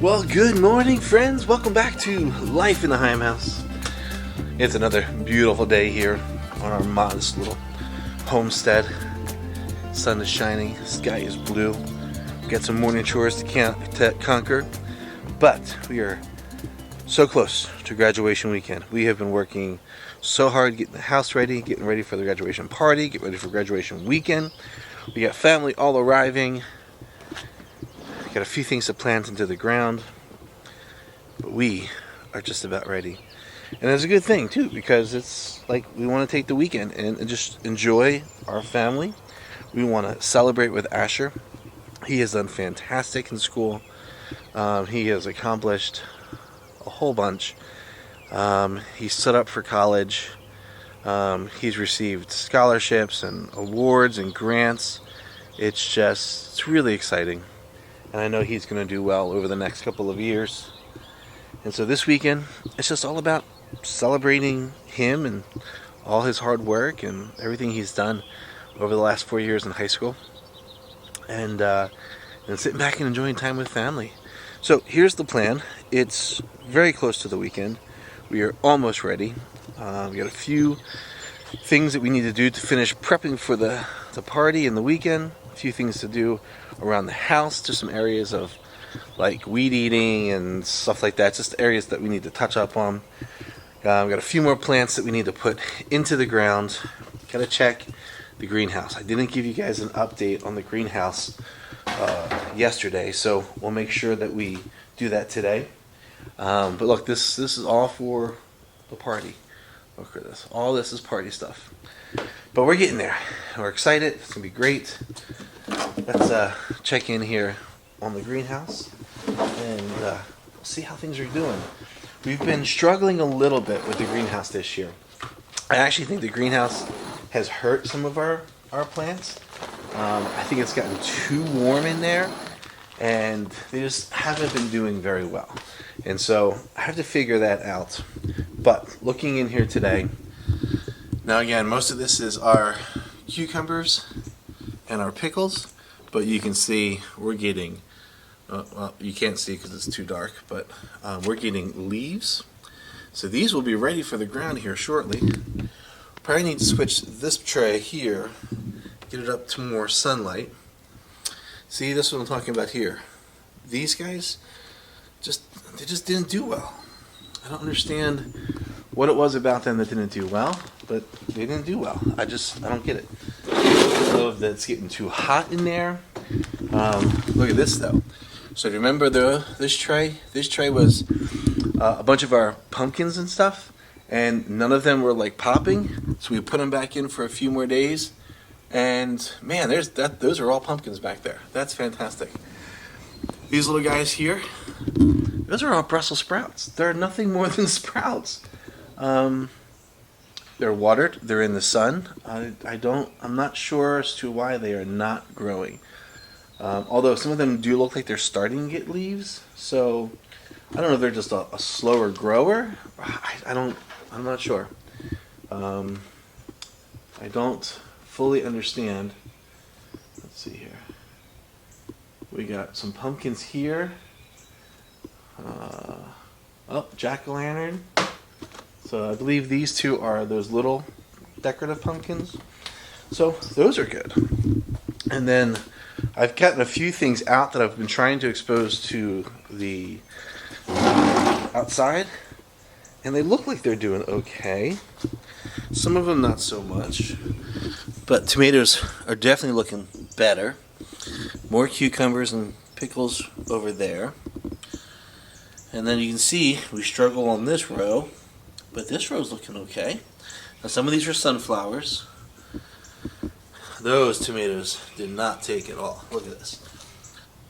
Well, good morning, friends. Welcome back to Life in the Heim House. It's another beautiful day here on our modest little homestead. Sun is shining, sky is blue. We've got some morning chores to conquer, but we are so close to graduation weekend. We have been working so hard getting the house ready, getting ready for the graduation party, getting ready for graduation weekend. We got family all arriving. Got a few things to plant into the ground, but we are just about ready. And it's a good thing too, because it's like we want to take the weekend and just enjoy our family. We want to celebrate with Asher. He has done fantastic in school. He has accomplished a whole bunch. He's set up for college. He's received scholarships and awards and grants. It's really exciting. And I know he's going to do well over the next couple of years. And so this weekend, it's just all about celebrating him and all his hard work and everything he's done over the last 4 years in high school. And sitting back and enjoying time with family. So here's the plan. It's very close to the weekend. We are almost ready. We got a few things that we need to do to finish prepping for the party and the weekend. A few things to do around the house. Just some areas of like weed eating and stuff like that. Just areas that we need to touch up on. We've got a few more plants that we need to put into the ground. Got to check the greenhouse. I didn't give you guys an update on the greenhouse yesterday, so we'll make sure that we do that today. But look, this is all for the party. Look at this. All this is party stuff. But we're getting there. We're excited. It's going to be great. Let's check in here on the greenhouse and see how things are doing. We've been struggling a little bit with the greenhouse this year. I actually think the greenhouse has hurt some of our plants. I think it's gotten too warm in there, and they just haven't been doing very well. And so I have to figure that out. But looking in here today, now again, most of this is our cucumbers and our pickles, but you can see we're getting, well, you can't see because it's too dark, but we're getting leaves. So these will be ready for the ground here shortly. Probably need to switch this tray here, get it up to more sunlight. See, this is what I'm talking about here. These guys, they just didn't do well. I don't understand what it was about them that didn't do well, but they didn't do well. I don't get it. I don't know if that's getting too hot in there. Look at this though. So remember this tray? This tray was a bunch of our pumpkins and stuff, and none of them were like popping. So we put them back in for a few more days, and man, those are all pumpkins back there. That's fantastic. These little guys here, those are all Brussels sprouts. They're nothing more than sprouts. They're watered. They're in the sun. I'm not sure as to why they are not growing. Although some of them do look like they're starting to get leaves. So I don't know if they're just a slower grower. I'm not sure. I don't fully understand. Let's see here. We got some pumpkins here. Jack-o'-lantern. So I believe these two are those little decorative pumpkins. So those are good. And then I've gotten a few things out that I've been trying to expose to the outside, and they look like they're doing okay. Some of them not so much, but tomatoes are definitely looking better. More cucumbers and pickles over there. And then you can see we struggle on this row, but this row's looking okay. Now some of these are sunflowers. Those tomatoes did not take at all. Look at this.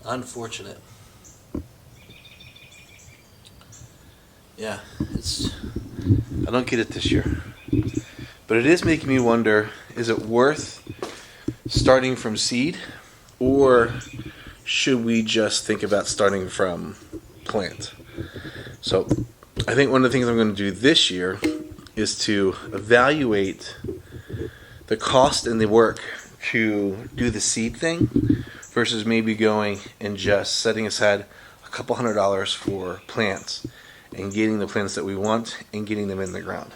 Unfortunate. Yeah, I don't get it this year. But it is making me wonder, is it worth starting from seed, or should we just think about starting from plant? So I think one of the things I'm going to do this year is to evaluate the cost and the work to do the seed thing versus maybe going and just setting aside a couple $100 for plants and getting the plants that we want and getting them in the ground.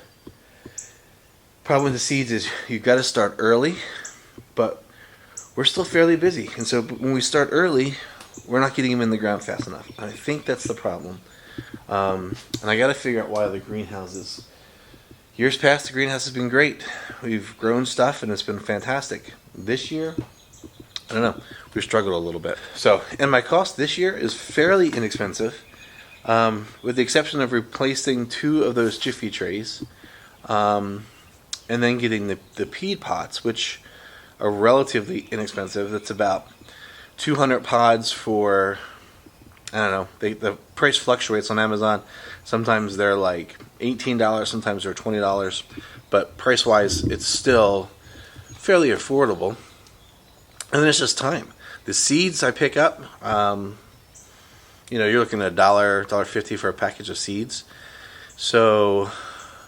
Problem with the seeds is you've got to start early, but we're still fairly busy, and so when we start early, we're not getting them in the ground fast enough. I think that's the problem, and I got to figure out why the greenhouses. Years past, the greenhouse has been great. We've grown stuff, and it's been fantastic. This year, I don't know. We've struggled a little bit. So, and my cost this year is fairly inexpensive, with the exception of replacing 2 of those Jiffy trays, and then getting the peat pots, which are relatively inexpensive. That's about 200 pods for, I don't know, the price fluctuates on Amazon. Sometimes they're like $18, sometimes they're $20, but price-wise, it's still fairly affordable. And then it's just time. The seeds I pick up, you're looking at $1, $1.50 for a package of seeds. So,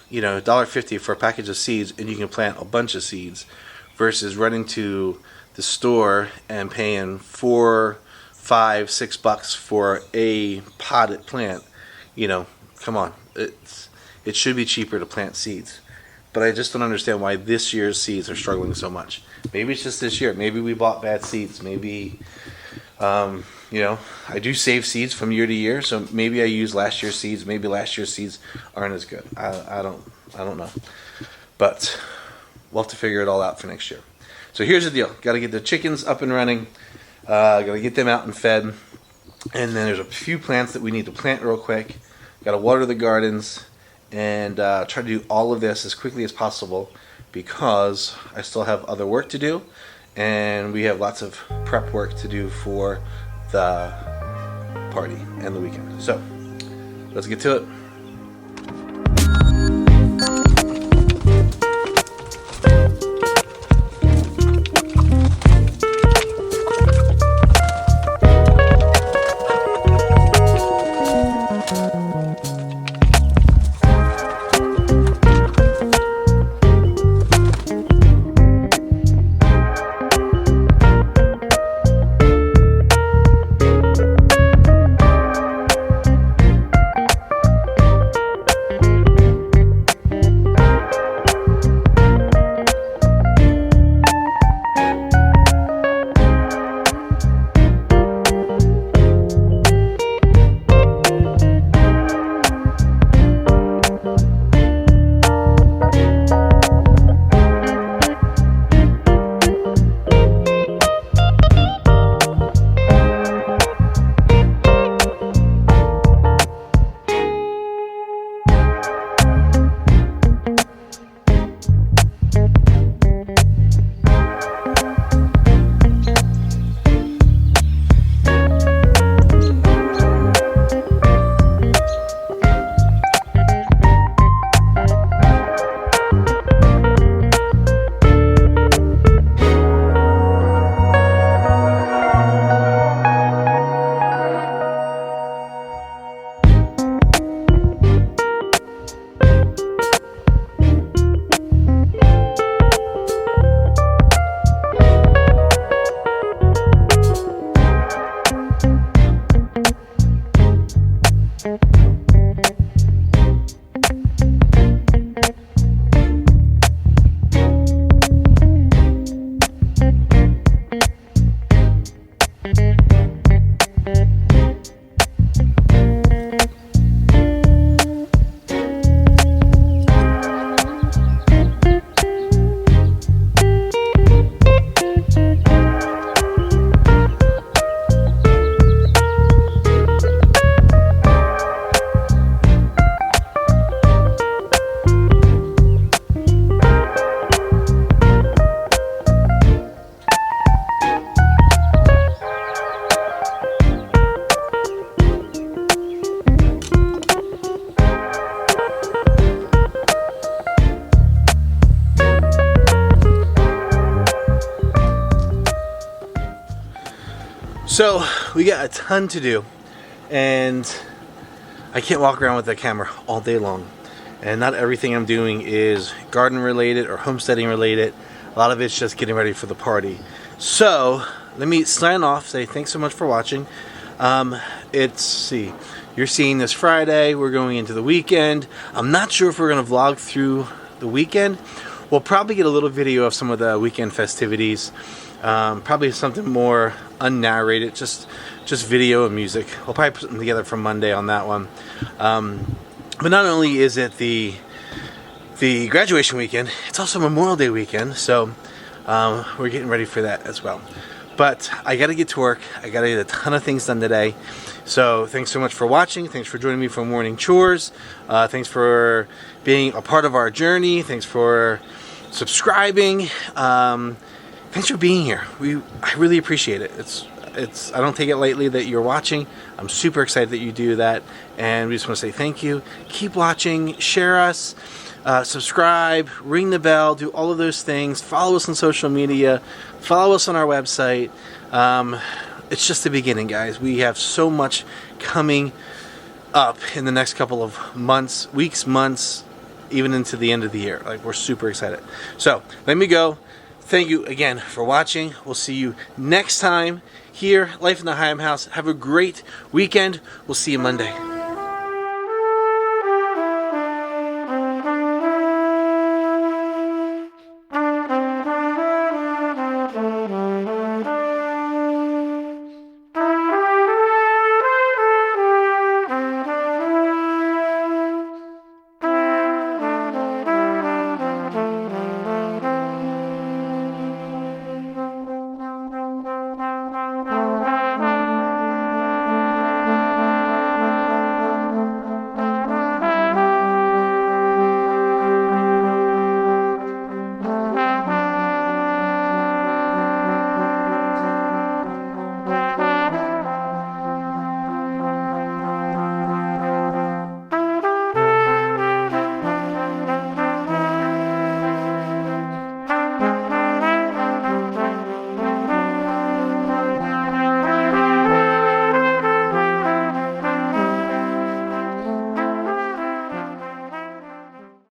$1.50 for a package of seeds, and you can plant a bunch of seeds, versus running to the store and paying $4, $5, $6 for a potted plant. Come on, it should be cheaper to plant seeds. But I just don't understand why this year's seeds are struggling so much. Maybe it's just this year. Maybe we bought bad seeds. Maybe, I do save seeds from year to year, so maybe I use last year's seeds. Maybe last year's seeds aren't as good. I don't know. But we'll have to figure it all out for next year. So here's the deal. Got to get the chickens up and running. Got to get them out and fed. And then there's a few plants that we need to plant real quick. Got to water the gardens and try to do all of this as quickly as possible because I still have other work to do. And we have lots of prep work to do for the party and the weekend. So let's get to it. So we got a ton to do, and I can't walk around with the camera all day long. And not everything I'm doing is garden related or homesteading related. A lot of it's just getting ready for the party. So let me sign off, say thanks so much for watching. see, you're seeing this Friday. We're going into the weekend. I'm not sure if we're going to vlog through the weekend. We'll probably get a little video of some of the weekend festivities. Probably something more unnarrated, just video and music. We'll probably put something together for Monday on that one. But not only is it the graduation weekend, it's also Memorial Day weekend, so we're getting ready for that as well. But I got to get to work. I got to get a ton of things done today. So thanks so much for watching. Thanks for joining me for morning chores. Thanks for being a part of our journey. Thanks for subscribing. Thanks for being here. I really appreciate it. I don't take it lightly that you're watching. I'm super excited that you do that, and we just want to say thank you. Keep watching. Share us. Subscribe, ring the bell, do all of those things. Follow us on social media. Follow us on our website. It's just the beginning, guys. We have so much coming up in the next couple of months, weeks, months, even into the end of the year. Like, we're super excited. So, let me go. Thank you again for watching. We'll see you next time here, Life in the Higham House. Have a great weekend. We'll see you Monday.